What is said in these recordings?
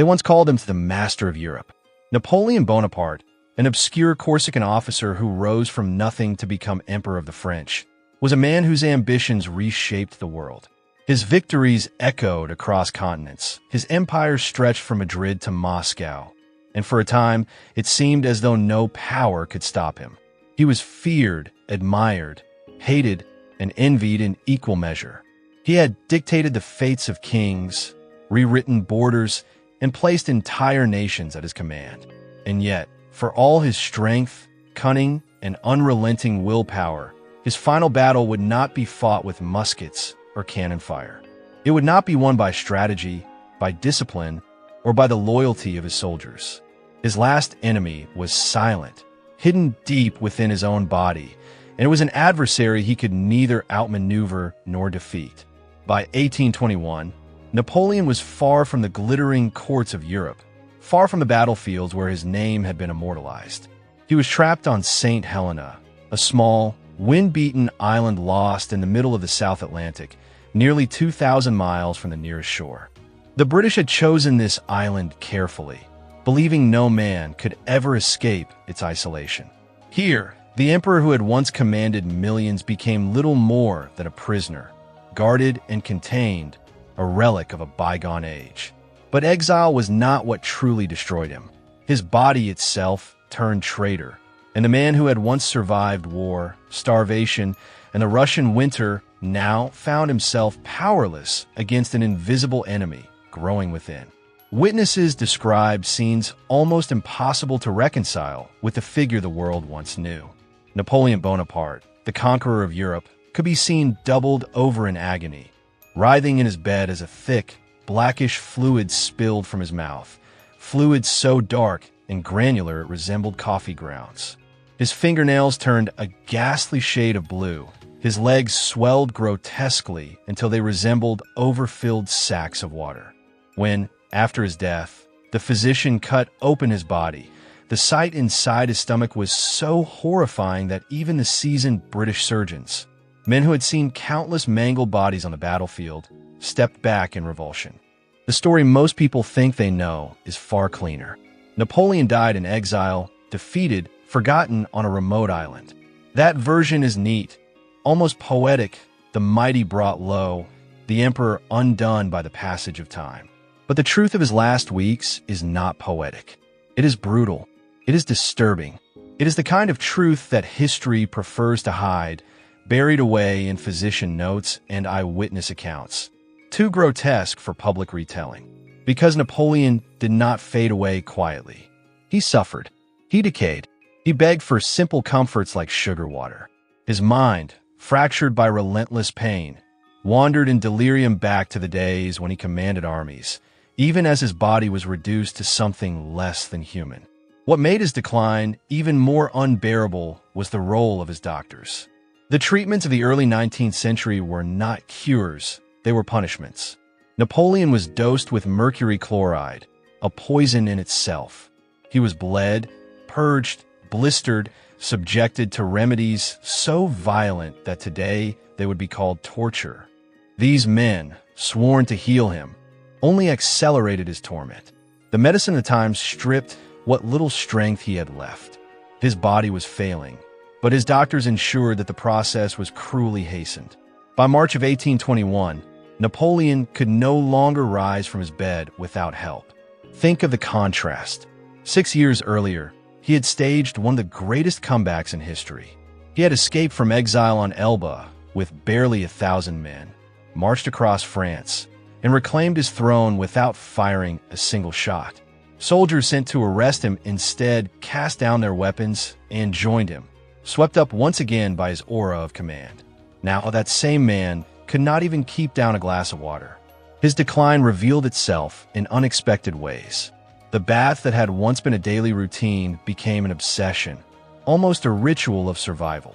They once called him the master of Europe. Napoleon Bonaparte, an obscure Corsican officer who rose from nothing to become emperor of the French, was a man whose ambitions reshaped the world. His victories echoed across continents. His empire stretched from Madrid to Moscow, and for a time, it seemed as though no power could stop him. He was feared, admired, hated, and envied in equal measure. He had dictated the fates of kings, rewritten borders, and placed entire nations at his command. And yet, for all his strength, cunning, and unrelenting willpower, his final battle would not be fought with muskets or cannon fire. It would not be won by strategy, by discipline, or by the loyalty of his soldiers. His last enemy was silent, hidden deep within his own body, and it was an adversary he could neither outmaneuver nor defeat. By 1821, Napoleon was far from the glittering courts of Europe, far from the battlefields where his name had been immortalized. He was trapped on St. Helena, a small, wind-beaten island lost in the middle of the South Atlantic, nearly 2,000 miles from the nearest shore. The British had chosen this island carefully, believing no man could ever escape its isolation. Here, the emperor who had once commanded millions became little more than a prisoner, guarded and contained, a relic of a bygone age. But exile was not what truly destroyed him. His body itself turned traitor, and the man who had once survived war, starvation, and the Russian winter now found himself powerless against an invisible enemy growing within. Witnesses described scenes almost impossible to reconcile with the figure the world once knew. Napoleon Bonaparte, the conqueror of Europe, could be seen doubled over in agony, writhing in his bed as a thick, blackish fluid spilled from his mouth, fluid so dark and granular it resembled coffee grounds. His fingernails turned a ghastly shade of blue. His legs swelled grotesquely until they resembled overfilled sacks of water. When, after his death, the physician cut open his body, the sight inside his stomach was so horrifying that even the seasoned British surgeons, men who had seen countless mangled bodies on the battlefield, stepped back in revulsion. The story most people think they know is far cleaner. Napoleon died in exile, defeated, forgotten on a remote island. That version is neat, almost poetic, the mighty brought low, the emperor undone by the passage of time. But the truth of his last weeks is not poetic. It is brutal. It is disturbing. It is the kind of truth that history prefers to hide, buried away in physician notes and eyewitness accounts, too grotesque for public retelling. Because Napoleon did not fade away quietly. He suffered. He decayed. He begged for simple comforts like sugar water. His mind, fractured by relentless pain, wandered in delirium back to the days when he commanded armies, even as his body was reduced to something less than human. What made his decline even more unbearable was the role of his doctors. The treatments of the early 19th century were not cures, they were punishments. Napoleon was dosed with mercury chloride, a poison in itself. He was bled, purged, blistered, subjected to remedies so violent that today they would be called torture. These men, sworn to heal him, only accelerated his torment. The medicine of the time stripped what little strength he had left. His body was failing, but his doctors ensured that the process was cruelly hastened. By March of 1821, Napoleon could no longer rise from his bed without help. Think of the contrast. 6 years earlier, he had staged one of the greatest comebacks in history. He had escaped from exile on Elba with barely 1,000 men, marched across France, and reclaimed his throne without firing a single shot. Soldiers sent to arrest him instead cast down their weapons and joined him, swept up once again by his aura of command. Now that same man could not even keep down a glass of water. His decline revealed itself in unexpected ways. The bath that had once been a daily routine became an obsession, almost a ritual of survival.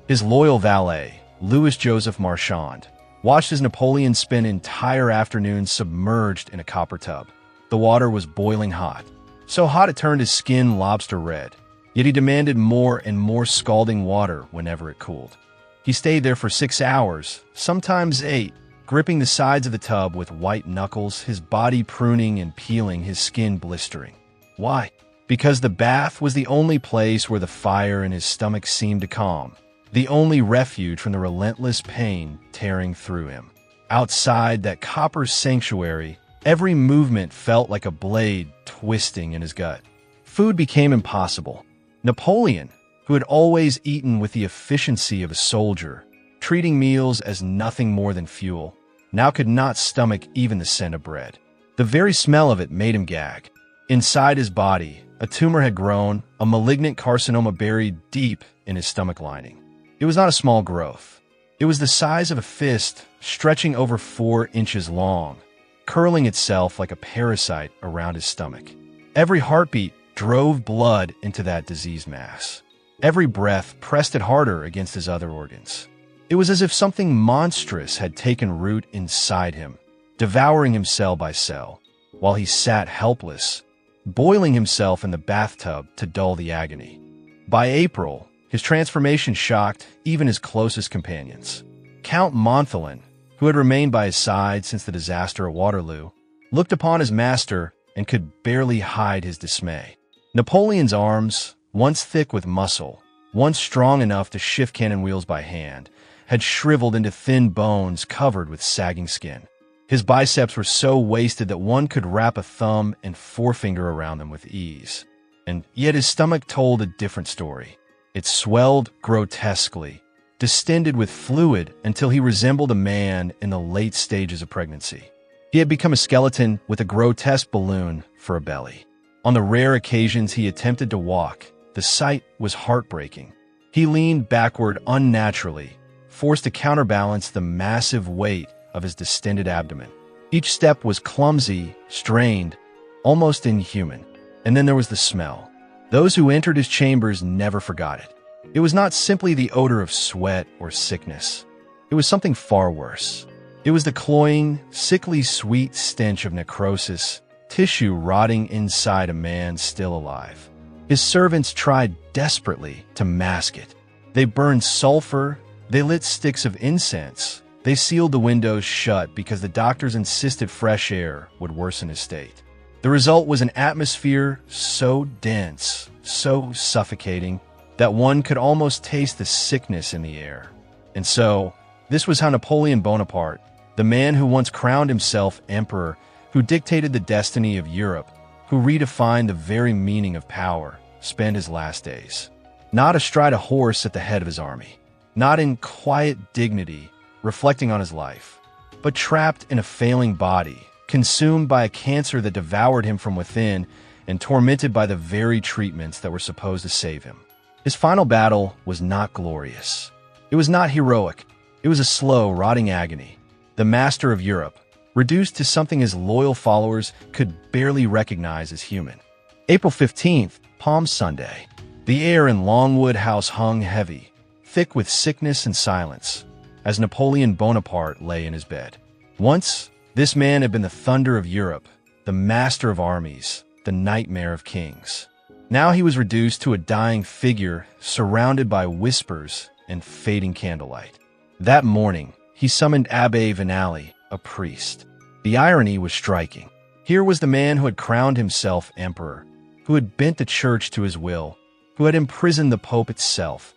His loyal valet, Louis-Joseph Marchand, watched as Napoleon spent entire afternoons submerged in a copper tub. The water was boiling hot, so hot it turned his skin lobster red, yet he demanded more and more scalding water whenever it cooled. He stayed there for 6 hours, sometimes 8, gripping the sides of the tub with white knuckles, his body pruning and peeling, his skin blistering. Why? Because the bath was the only place where the fire in his stomach seemed to calm, the only refuge from the relentless pain tearing through him. Outside that copper sanctuary, every movement felt like a blade twisting in his gut. Food became impossible. Napoleon, who had always eaten with the efficiency of a soldier, treating meals as nothing more than fuel, now could not stomach even the scent of bread. The very smell of it made him gag. Inside his body, a tumor had grown, a malignant carcinoma buried deep in his stomach lining. It was not a small growth. It was the size of a fist, stretching over 4 inches long, curling itself like a parasite around his stomach. Every heartbeat drove blood into that diseased mass. Every breath pressed it harder against his other organs. It was as if something monstrous had taken root inside him, devouring him cell by cell, while he sat helpless, boiling himself in the bathtub to dull the agony. By April, his transformation shocked even his closest companions. Count Montholin, who had remained by his side since the disaster at Waterloo, looked upon his master and could barely hide his dismay. Napoleon's arms, once thick with muscle, once strong enough to shift cannon wheels by hand, had shriveled into thin bones covered with sagging skin. His biceps were so wasted that one could wrap a thumb and forefinger around them with ease. And yet his stomach told a different story. It swelled grotesquely, distended with fluid until he resembled a man in the late stages of pregnancy. He had become a skeleton with a grotesque balloon for a belly. On the rare occasions he attempted to walk, the sight was heartbreaking. He leaned backward unnaturally, forced to counterbalance the massive weight of his distended abdomen. Each step was clumsy, strained, almost inhuman. And then there was the smell. Those who entered his chambers never forgot it. It was not simply the odor of sweat or sickness. It was something far worse. It was the cloying, sickly sweet stench of necrosis, tissue rotting inside a man still alive. His servants tried desperately to mask it. They burned sulfur, they lit sticks of incense, they sealed the windows shut because the doctors insisted fresh air would worsen his state. The result was an atmosphere so dense, so suffocating, that one could almost taste the sickness in the air. And so, this was how Napoleon Bonaparte, the man who once crowned himself emperor, who dictated the destiny of Europe, who redefined the very meaning of power, spent his last days. Not astride a horse at the head of his army, not in quiet dignity, reflecting on his life, but trapped in a failing body, consumed by a cancer that devoured him from within and tormented by the very treatments that were supposed to save him. His final battle was not glorious. It was not heroic. It was a slow, rotting agony. The master of Europe, reduced to something his loyal followers could barely recognize as human. April 15th, Palm Sunday. The air in Longwood House hung heavy, thick with sickness and silence, as Napoleon Bonaparte lay in his bed. Once, this man had been the thunder of Europe, the master of armies, the nightmare of kings. Now he was reduced to a dying figure surrounded by whispers and fading candlelight. That morning, he summoned Abbé Vinali, a priest. The irony was striking. Here was the man who had crowned himself emperor, who had bent the church to his will, who had imprisoned the Pope itself,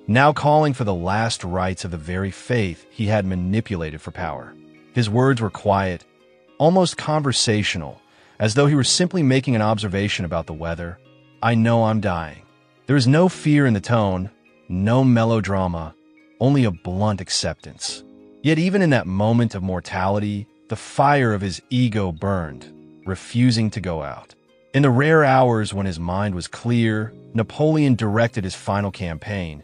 now calling for the last rites of the very faith he had manipulated for power. His words were quiet, almost conversational, as though he were simply making an observation about the weather. I know I'm dying. There is no fear in the tone, no melodrama, only a blunt acceptance. Yet even in that moment of mortality, the fire of his ego burned, refusing to go out. In the rare hours when his mind was clear, Napoleon directed his final campaign,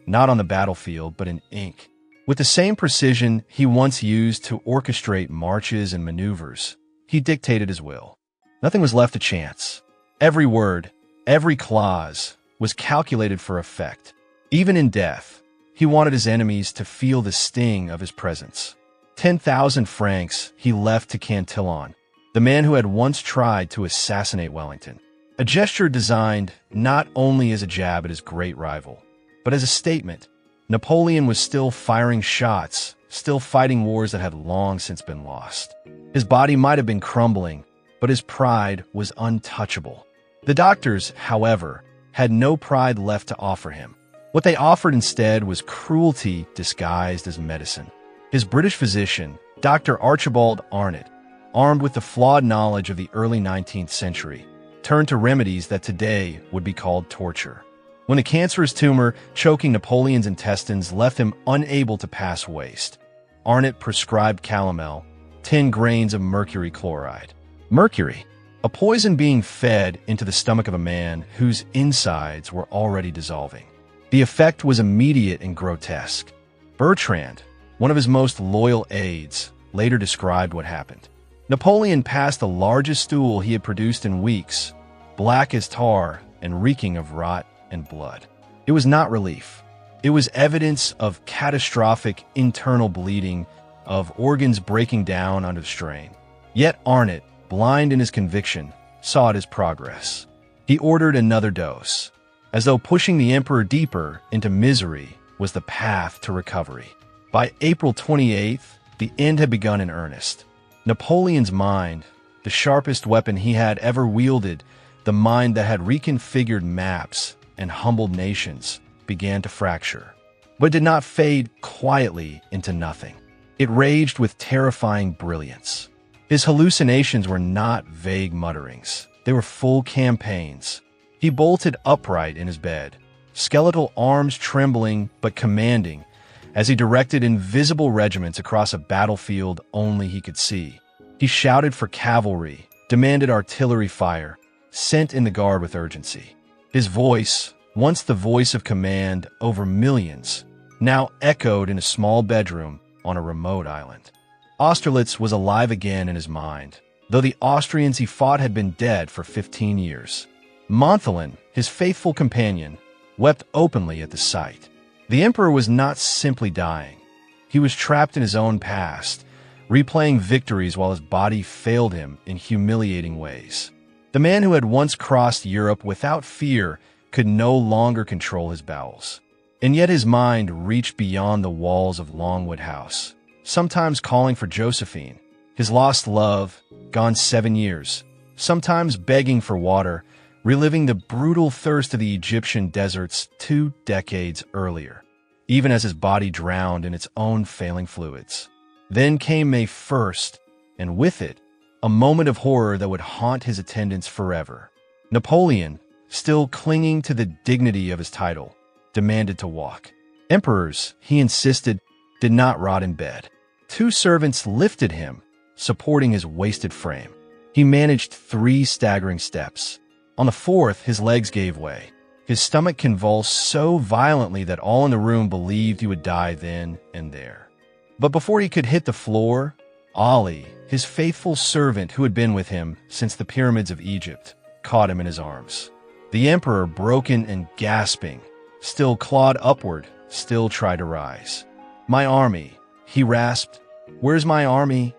not on the battlefield but in ink. With the same precision he once used to orchestrate marches and maneuvers, he dictated his will. Nothing was left to chance. Every word, every clause, was calculated for effect. Even in death, he wanted his enemies to feel the sting of his presence. 10,000 francs he left to Cantillon, the man who had once tried to assassinate Wellington. A gesture designed not only as a jab at his great rival, but as a statement. Napoleon was still firing shots, still fighting wars that had long since been lost. His body might have been crumbling, but his pride was untouchable. The doctors, however, had no pride left to offer him. What they offered instead was cruelty disguised as medicine. His British physician, Dr. Archibald Arnott, armed with the flawed knowledge of the early 19th century, turned to remedies that today would be called torture. When a cancerous tumor choking Napoleon's intestines left him unable to pass waste, Arnott prescribed calomel, 10 grains of mercury chloride. Mercury, a poison being fed into the stomach of a man whose insides were already dissolving. The effect was immediate and grotesque. Bertrand, one of his most loyal aides, later described what happened. Napoleon passed the largest stool he had produced in weeks, black as tar and reeking of rot and blood. It was not relief. It was evidence of catastrophic internal bleeding, of organs breaking down under the strain. Yet Arnott, blind in his conviction, saw it as progress. He ordered another dose, as though pushing the emperor deeper into misery was the path to recovery. By April 28th, the end had begun in earnest. Napoleon's mind, the sharpest weapon he had ever wielded, the mind that had reconfigured maps and humbled nations, began to fracture, but did not fade quietly into nothing. It raged with terrifying brilliance. His hallucinations were not vague mutterings. They were full campaigns. He bolted upright in his bed, skeletal arms trembling but commanding, as he directed invisible regiments across a battlefield only he could see. He shouted for cavalry, demanded artillery fire, sent in the guard with urgency. His voice, once the voice of command over millions, now echoed in a small bedroom on a remote island. Austerlitz was alive again in his mind, though the Austrians he fought had been dead for 15 years. Montholon, his faithful companion, wept openly at the sight. The emperor was not simply dying. He was trapped in his own past, replaying victories while his body failed him in humiliating ways. The man who had once crossed Europe without fear could no longer control his bowels. And yet his mind reached beyond the walls of Longwood House, sometimes calling for Josephine, his lost love, gone 7 years, sometimes begging for water, reliving the brutal thirst of the Egyptian deserts 2 decades earlier, even as his body drowned in its own failing fluids. Then came May 1st, and with it, a moment of horror that would haunt his attendants forever. Napoleon, still clinging to the dignity of his title, demanded to walk. Emperors, he insisted, did not rot in bed. 2 servants lifted him, supporting his wasted frame. He managed 3 staggering steps. On the 4th, his legs gave way. His stomach convulsed so violently that all in the room believed he would die then and there. But before he could hit the floor, Ali, his faithful servant who had been with him since the pyramids of Egypt, caught him in his arms. The emperor, broken and gasping, still clawed upward, still tried to rise. "My army," he rasped. "Where's my army?"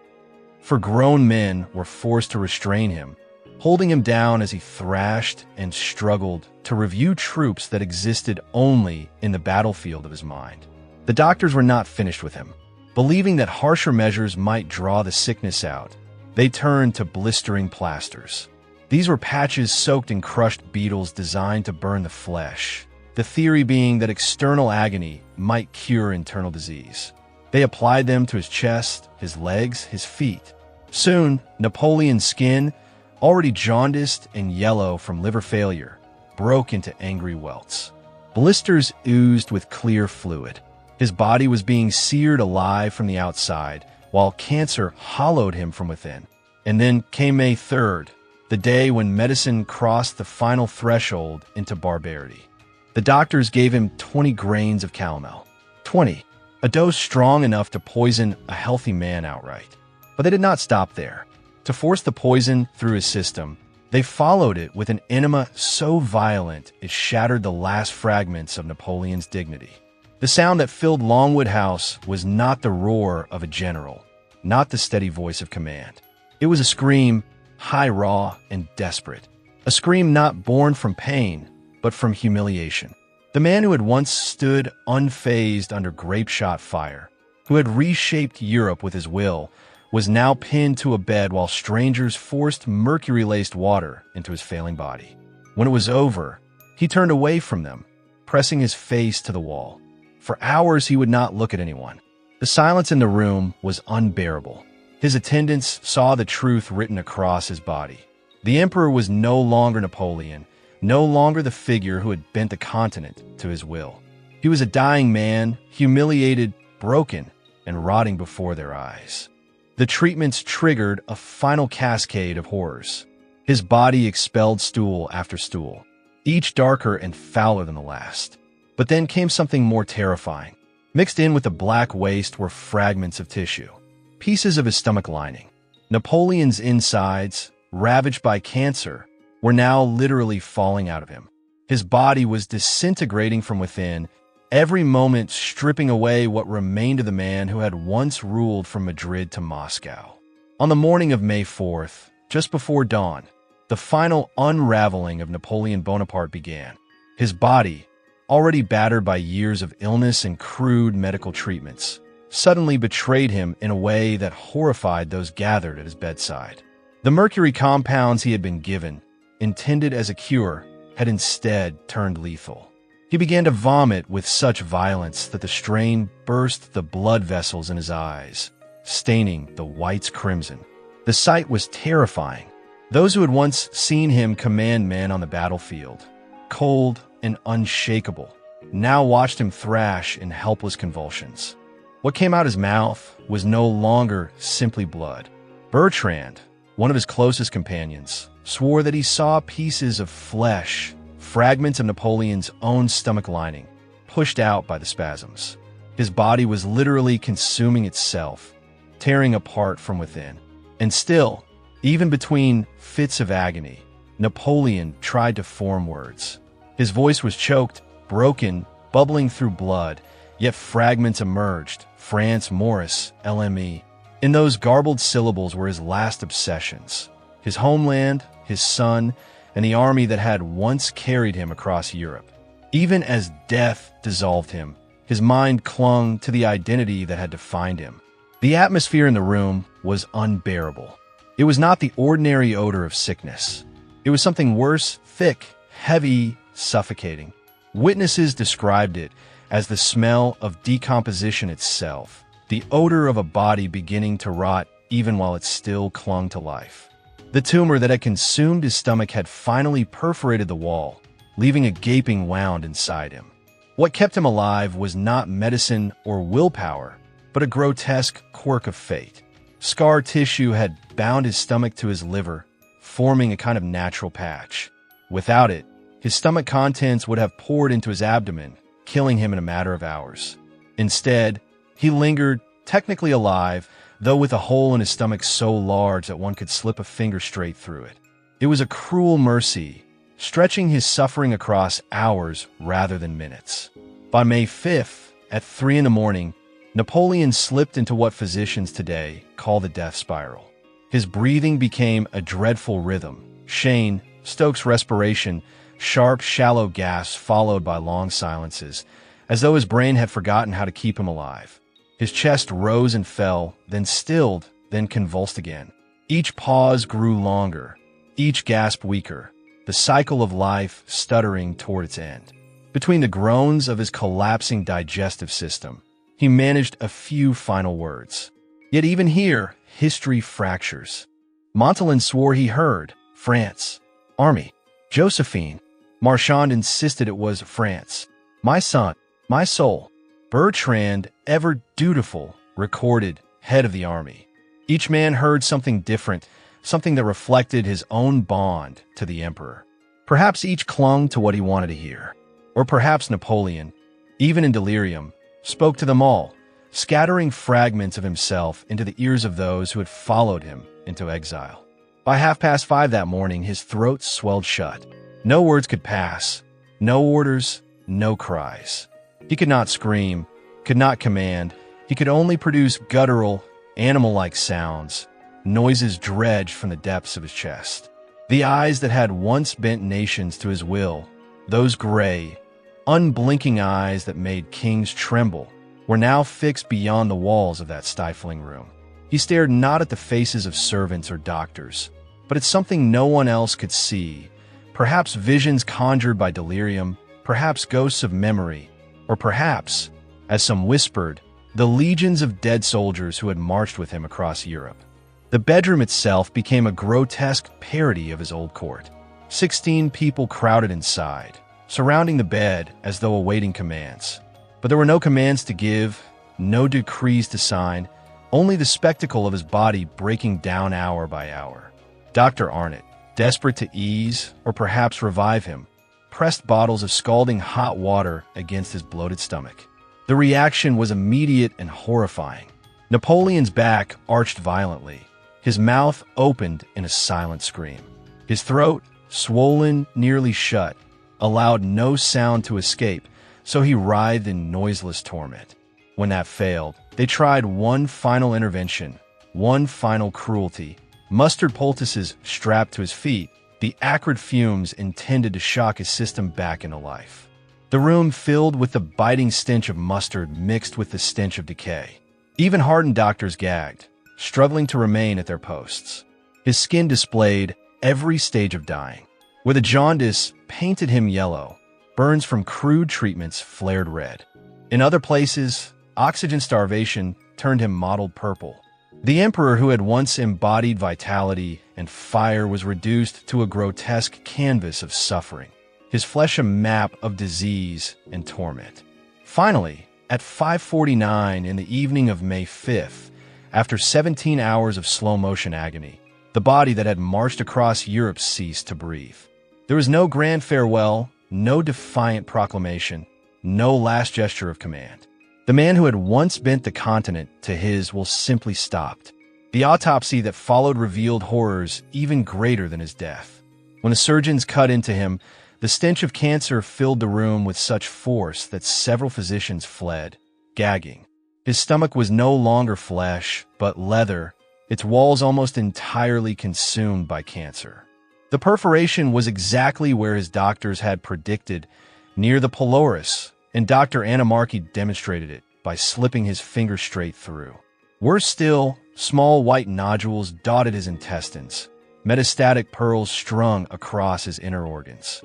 For grown men were forced to restrain him, holding him down as he thrashed and struggled to review troops that existed only in the battlefield of his mind. The doctors were not finished with him. Believing that harsher measures might draw the sickness out, they turned to blistering plasters. These were patches soaked in crushed beetles designed to burn the flesh, the theory being that external agony might cure internal disease. They applied them to his chest, his legs, his feet. Soon, Napoleon's skin, already jaundiced and yellow from liver failure, broke into angry welts. Blisters oozed with clear fluid. His body was being seared alive from the outside, while cancer hollowed him from within. And then came May 3rd, the day when medicine crossed the final threshold into barbarity. The doctors gave him 20 grains of calomel. 20, a dose strong enough to poison a healthy man outright. But they did not stop there. To force the poison through his system, they followed it with an enema so violent it shattered the last fragments of Napoleon's dignity. The sound that filled Longwood House was not the roar of a general, not the steady voice of command. It was a scream, high, raw, and desperate. A scream not born from pain, but from humiliation. The man who had once stood unfazed under grape-shot fire, who had reshaped Europe with his will, was now pinned to a bed while strangers forced mercury-laced water into his failing body. When it was over, he turned away from them, pressing his face to the wall. For hours he would not look at anyone. The silence in the room was unbearable. His attendants saw the truth written across his body. The emperor was no longer Napoleon, no longer the figure who had bent the continent to his will. He was a dying man, humiliated, broken, and rotting before their eyes. The treatments triggered a final cascade of horrors. His body expelled stool after stool, each darker and fouler than the last. But then came something more terrifying. Mixed in with the black waste were fragments of tissue, pieces of his stomach lining. Napoleon's insides, ravaged by cancer, were now literally falling out of him. His body was disintegrating from within, every moment stripping away what remained of the man who had once ruled from Madrid to Moscow. On the morning of May 4th, just before dawn, the final unraveling of Napoleon Bonaparte began. His body, already battered by years of illness and crude medical treatments, suddenly betrayed him in a way that horrified those gathered at his bedside. The mercury compounds he had been given, intended as a cure, had instead turned lethal. He began to vomit with such violence that the strain burst the blood vessels in his eyes, staining the whites crimson. The sight was terrifying. Those who had once seen him command men on the battlefield, cold and unshakable, now watched him thrash in helpless convulsions. What came out his mouth was no longer simply blood. Bertrand, one of his closest companions, swore that he saw pieces of flesh, fragments of Napoleon's own stomach lining, pushed out by the spasms. His body was literally consuming itself, tearing apart from within. And still, even between fits of agony, Napoleon tried to form words. His voice was choked, broken, bubbling through blood, yet fragments emerged. France, Morris, LME. In those garbled syllables were his last obsessions. His homeland, his son, and the army that had once carried him across Europe. Even as death dissolved him, his mind clung to the identity that had defined him. The atmosphere in the room was unbearable. It was not the ordinary odor of sickness. It was something worse, thick, heavy, suffocating. Witnesses described it as the smell of decomposition itself, the odor of a body beginning to rot even while it still clung to life. The tumor that had consumed his stomach had finally perforated the wall, leaving a gaping wound inside him. What kept him alive was not medicine or willpower, but a grotesque quirk of fate. Scar tissue had bound his stomach to his liver, forming a kind of natural patch. Without it, his stomach contents would have poured into his abdomen, killing him in a matter of hours. Instead, he lingered, technically alive, though with a hole in his stomach so large that one could slip a finger straight through it. It was a cruel mercy, stretching his suffering across hours rather than minutes. By May 5th, at 3 a.m, Napoleon slipped into what physicians today call the death spiral. His breathing became a dreadful rhythm. Shane, Stokes' respiration, sharp, shallow gasps followed by long silences, as though his brain had forgotten how to keep him alive. His chest rose and fell, then stilled, then convulsed again. Each pause grew longer, each gasp weaker, the cycle of life stuttering toward its end. Between the groans of his collapsing digestive system, he managed a few final words. Yet even here, history fractures. Montalon swore he heard France, army, Josephine. Marchand insisted it was France. My son, my soul. Bertrand, ever dutiful, recorded, head of the army. Each man heard something different, something that reflected his own bond to the emperor. Perhaps each clung to what he wanted to hear. Or perhaps Napoleon, even in delirium, spoke to them all, scattering fragments of himself into the ears of those who had followed him into exile. By 5:30 that morning, his throat swelled shut. No words could pass, no orders, no cries. He could not scream, could not command. He could only produce guttural, animal-like sounds, noises dredged from the depths of his chest. The eyes that had once bent nations to his will, those gray, unblinking eyes that made kings tremble, were now fixed beyond the walls of that stifling room. He stared not at the faces of servants or doctors, but at something no one else could see, perhaps visions conjured by delirium, perhaps ghosts of memory, or perhaps, as some whispered, the legions of dead soldiers who had marched with him across Europe. The bedroom itself became a grotesque parody of his old court. 16 people crowded inside, surrounding the bed as though awaiting commands. But there were no commands to give, no decrees to sign, only the spectacle of his body breaking down hour by hour. Dr. Arnott, desperate to ease or perhaps revive him, pressed bottles of scalding hot water against his bloated stomach. The reaction was immediate and horrifying. Napoleon's back arched violently. His mouth opened in a silent scream. His throat, swollen nearly shut, allowed no sound to escape, so he writhed in noiseless torment. When that failed, they tried one final intervention, one final cruelty. Mustard poultices strapped to his feet, the acrid fumes intended to shock his system back into life. The room filled with the biting stench of mustard mixed with the stench of decay. Even hardened doctors gagged, struggling to remain at their posts. His skin displayed every stage of dying. Where the jaundice painted him yellow, burns from crude treatments flared red. In other places, oxygen starvation turned him mottled purple. The emperor who had once embodied vitality and fire was reduced to a grotesque canvas of suffering, his flesh a map of disease and torment. Finally, at 5:49 in the evening of May 5th, after 17 hours of slow-motion agony, the body that had marched across Europe ceased to breathe. There was no grand farewell, no defiant proclamation, no last gesture of command. The man who had once bent the continent to his will simply stopped. The autopsy that followed revealed horrors even greater than his death. When the surgeons cut into him, the stench of cancer filled the room with such force that several physicians fled, gagging. His stomach was no longer flesh, but leather, its walls almost entirely consumed by cancer. The perforation was exactly where his doctors had predicted, near the pylorus, and Dr. Anamarchi demonstrated it by slipping his finger straight through. Worse still, small white nodules dotted his intestines, metastatic pearls strung across his inner organs.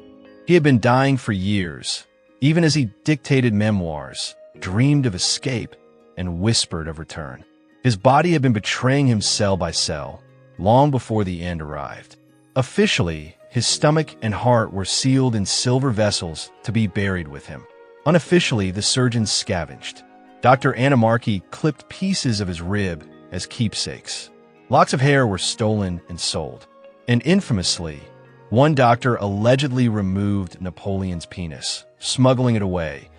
He had been dying for years, even as he dictated memoirs, dreamed of escape, and whispered of return. His body had been betraying him cell by cell, long before the end arrived. Officially, his stomach and heart were sealed in silver vessels to be buried with him. Unofficially, the surgeons scavenged. Dr. Anamarchi clipped pieces of his rib as keepsakes. Locks of hair were stolen and sold. And infamously, one doctor allegedly removed Napoleon's penis, smuggling it away,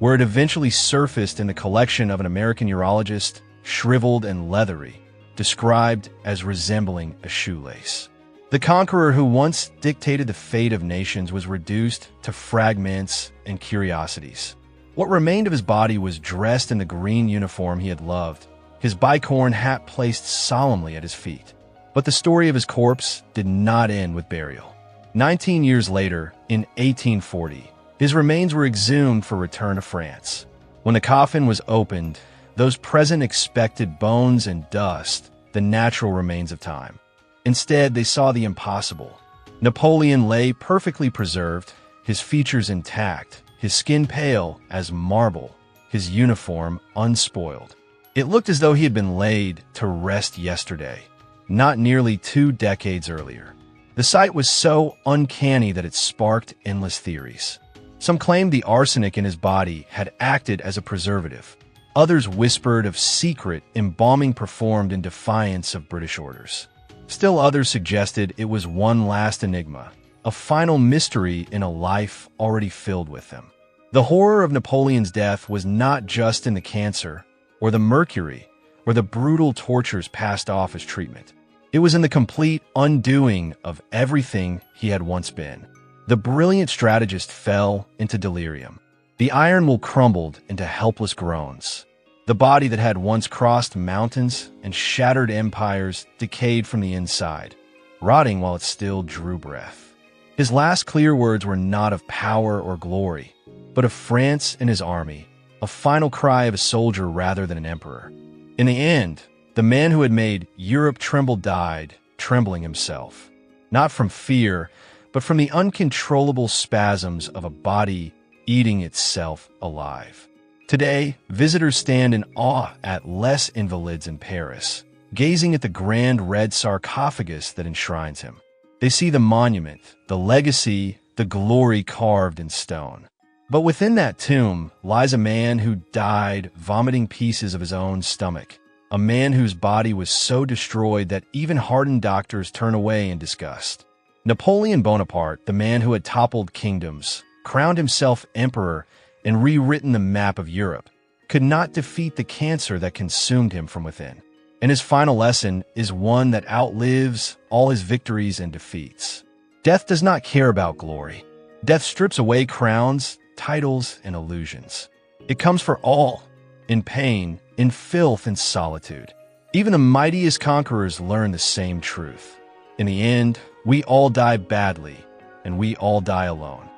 where it eventually surfaced in the collection of an American urologist, shriveled and leathery, described as resembling a shoelace. The conqueror who once dictated the fate of nations was reduced to fragments and curiosities. What remained of his body was dressed in the green uniform he had loved, his bicorn hat placed solemnly at his feet. But the story of his corpse did not end with burial. 19 years later, in 1840, his remains were exhumed for return to France. When the coffin was opened, those present expected bones and dust, the natural remains of time. Instead, they saw the impossible. Napoleon lay perfectly preserved, his features intact, his skin pale as marble, his uniform unspoiled. It looked as though he had been laid to rest yesterday, not nearly 2 decades earlier. The sight was so uncanny that it sparked endless theories. Some claimed the arsenic in his body had acted as a preservative. Others whispered of secret embalming performed in defiance of British orders. Still others suggested it was one last enigma, a final mystery in a life already filled with them. The horror of Napoleon's death was not just in the cancer, or the mercury, or the brutal tortures passed off as treatment. It was in the complete undoing of everything he had once been. The brilliant strategist fell into delirium. The iron will crumbled into helpless groans. The body that had once crossed mountains and shattered empires decayed from the inside, rotting while it still drew breath. His last clear words were not of power or glory, but of France and his army, a final cry of a soldier rather than an emperor. In the end, the man who had made Europe tremble died, trembling himself, not from fear, but from the uncontrollable spasms of a body eating itself alive. Today, visitors stand in awe at Les Invalides in Paris, gazing at the grand red sarcophagus that enshrines him. They see the monument, the legacy, the glory carved in stone. But within that tomb lies a man who died vomiting pieces of his own stomach, a man whose body was so destroyed that even hardened doctors turn away in disgust. Napoleon Bonaparte, the man who had toppled kingdoms, crowned himself emperor, and rewritten the map of Europe, could not defeat the cancer that consumed him from within. And his final lesson is one that outlives all his victories and defeats. Death does not care about glory. Death strips away crowns, titles, and illusions. It comes for all, in pain, in filth, and solitude. Even the mightiest conquerors learn the same truth. In the end, we all die badly, and we all die alone.